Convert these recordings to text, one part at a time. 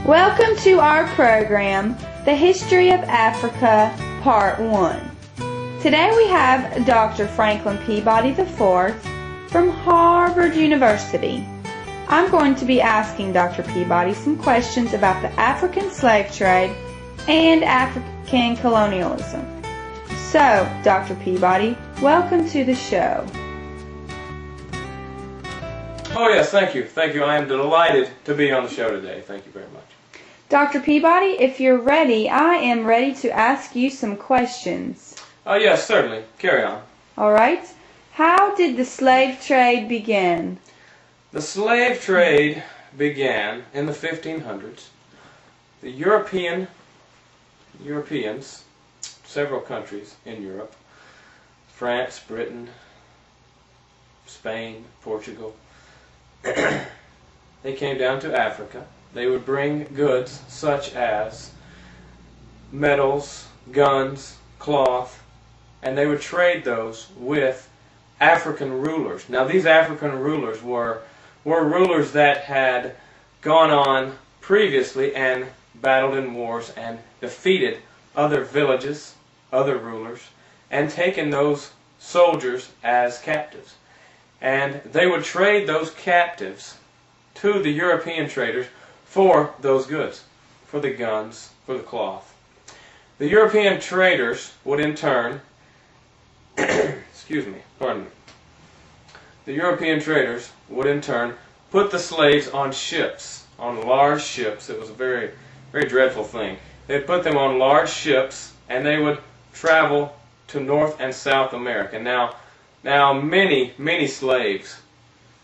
Welcome to our program, The History of Africa, Part 1. Today we have Dr. Franklin Peabody IV from Harvard University. I'm going to be asking Dr. Peabody some questions about the African slave trade and African colonialism. So, Dr. Peabody, welcome to the show. Oh yes, thank you. Thank you. I am delighted to be on the show today. Thank you very much. Dr. Peabody, if you're ready, I am ready to ask you some questions. Oh yes, certainly. Carry on. All right. How did the slave trade begin? The slave trade began in the 1500s. The Europeans, several countries in Europe, France, Britain, Spain, Portugal, they came down to Africa. They would bring goods such as metals, guns, cloth, and they would trade those with African rulers. Now these African rulers were rulers that had gone on previously and battled in wars and defeated other villages, other rulers, and taken those soldiers as captives. And they would trade those captives to the European traders for those goods, for the guns, for the cloth. The European traders would in turn, pardon me. The European traders would in turn put the slaves on ships, on large ships. It was a very, very dreadful thing. They'd put them on large ships and they would travel to North and South America. Now many slaves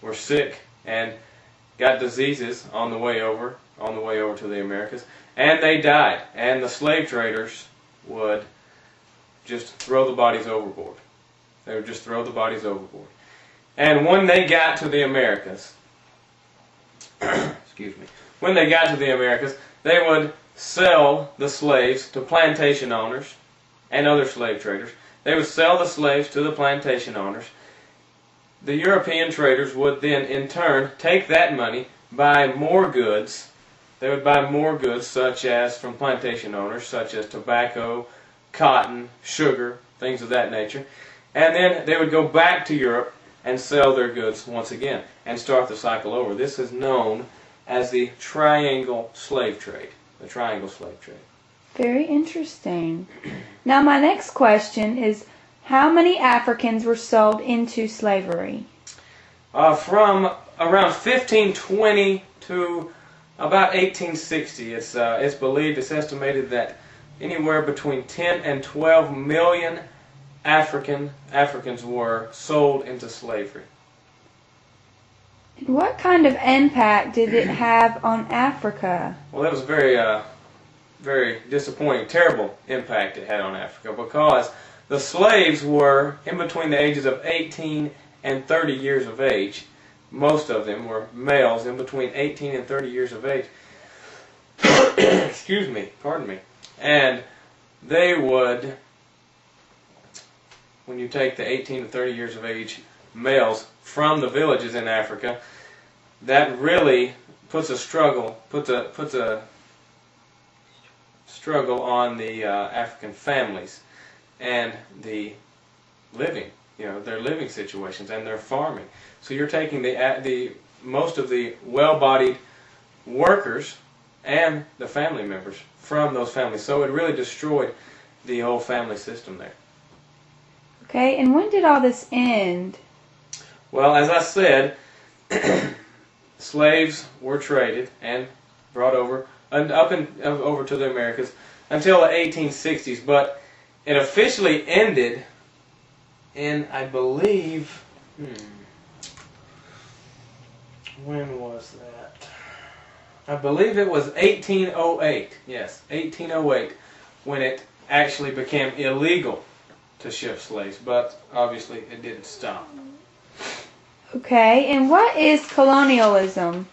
were sick and got diseases on the way over to the Americas, and they died, and the slave traders would just throw the bodies overboard. They would just throw the bodies overboard. And when they got to the Americas, when they got to the Americas, they would sell the slaves to plantation owners and other slave traders. They would sell the slaves to the plantation owners. The European traders would then, in turn, take that money, buy more goods. They would buy more goods such as from plantation owners, such as tobacco, cotton, sugar, things of that nature. And then they would go back to Europe and sell their goods once again and start the cycle over. This is known as the triangle slave trade. The triangle slave trade. Very interesting. Now my next question is, how many Africans were sold into slavery? From around 1520 to about 1860, it's believed, it's estimated that anywhere between 10 and 12 million Africans were sold into slavery. And what kind of impact did it have on Africa? Well, that was very disappointing, terrible impact it had on Africa, because the slaves were in between the ages of 18 and 30 years of age. Most of them were males in between 18 and 30 years of age. Pardon me. And they would, when you take the 18 to 30 years of age males from the villages in Africa, that really puts a struggle on the African families and the living, their living situations and their farming. So you're taking the most of the well-bodied workers and the family members from those families. So it really destroyed the whole family system there. Okay, and when did all this end? Well, as I said, slaves were traded and brought over and over to the Americas until the 1860s, but it officially ended in, I believe, when was that? I believe it was 1808. Yes, 1808, when it actually became illegal to ship slaves, but obviously it didn't stop. Okay, and what is colonialism?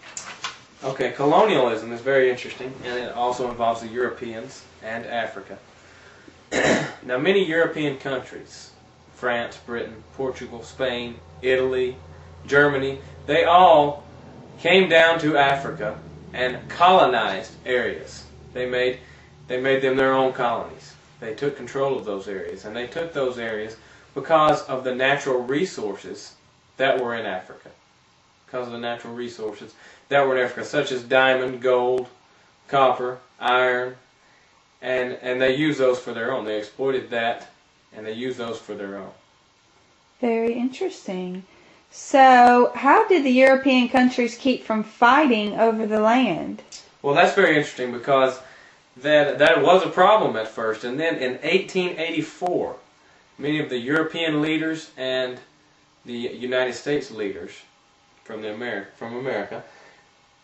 Okay, colonialism is very interesting, and it also involves the Europeans and Africa. Now, many European countries, France, Britain, Portugal, Spain, Italy, Germany, they all came down to Africa and colonized areas. They made them their own colonies. They took control of those areas, and they took those areas because of the natural resources that were in Africa. Because of the natural resources that were in Africa, such as diamond, gold, copper, iron, and they used those for their own. They exploited that, and they used those for their own. Very interesting. So, how did the European countries keep from fighting over the land? Well, that's very interesting because that was a problem at first. And then in 1884, many of the European leaders and the United States leaders from America,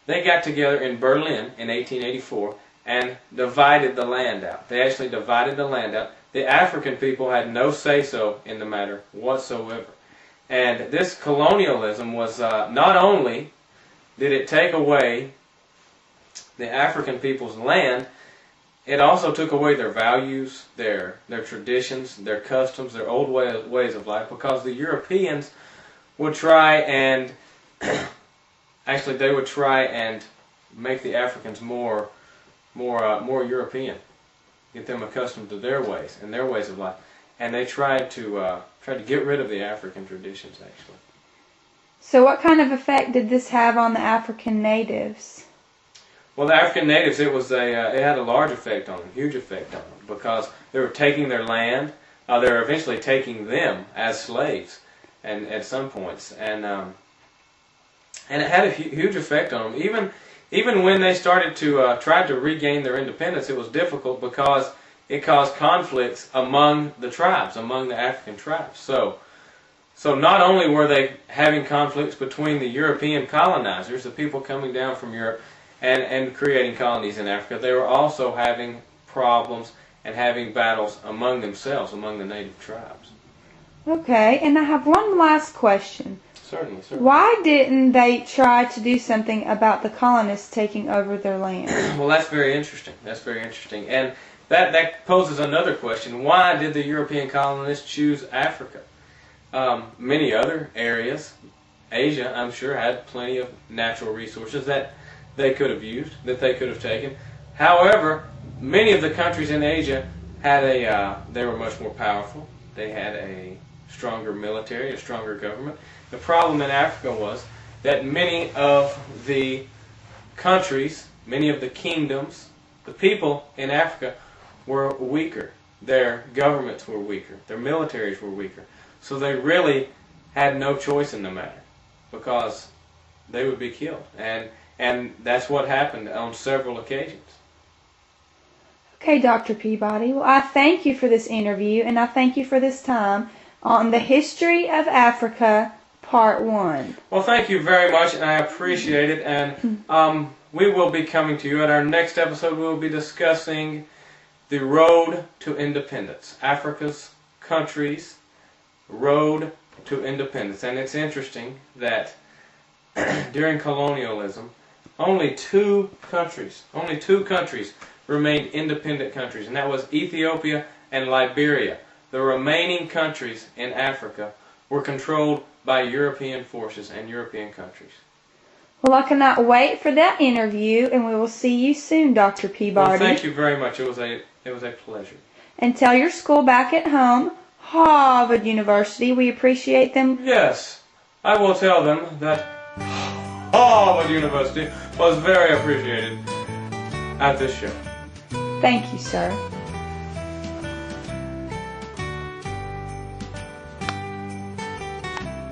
they got together in Berlin in 1884 and divided the land out. They actually divided the land out. The African people had no say-so in the matter whatsoever. And this colonialism was not only did it take away the African people's land, it also took away their values, their traditions, their customs, their old ways of life, because the Europeans would try and actually they would try and make the Africans more European, get them accustomed to their ways and their ways of life, and they tried to get rid of the African traditions actually. So, what kind of effect did this have on the African natives? Well, the African natives, it had a large effect on them, huge effect on them, because they were taking their land. They were eventually taking them as slaves, and at some points, and it had a huge effect on them. Even when they started to try to regain their independence, it was difficult because it caused conflicts among the tribes, among the African tribes. So not only were they having conflicts between the European colonizers, the people coming down from Europe, and creating colonies in Africa, they were also having problems and having battles among themselves, among the native tribes. Okay, and I have one last question. Certainly. Why didn't they try to do something about the colonists taking over their land? Well, that's very interesting. And that poses another question. Why did the European colonists choose Africa? Many other areas, Asia, I'm sure, had plenty of natural resources that they could have used, that they could have taken. However, many of the countries in Asia had they were much more powerful. They had a stronger military, a stronger government. The problem in Africa was that many of the countries, many of the kingdoms, the people in Africa were weaker. Their governments were weaker. Their militaries were weaker. So they really had no choice in the matter because they would be killed. And that's what happened on several occasions. Okay, Dr. Peabody. Well, I thank you for this interview, and I thank you for this time on the History of Africa, Part 1. Well, thank you very much, and I appreciate it. And we will be coming to you at our next episode. We will be discussing the road to independence, Africa's countries' road to independence. And it's interesting that during colonialism, only two countries remained independent countries, and that was Ethiopia and Liberia. The remaining countries in Africa were controlled by European forces and European countries. Well, I cannot wait for that interview, and we will see you soon, Dr. Peabody. Well, thank you very much. It was a pleasure. And tell your school back at home, Harvard University, we appreciate them. Yes, I will tell them that Harvard University was very appreciated at this show. Thank you, sir.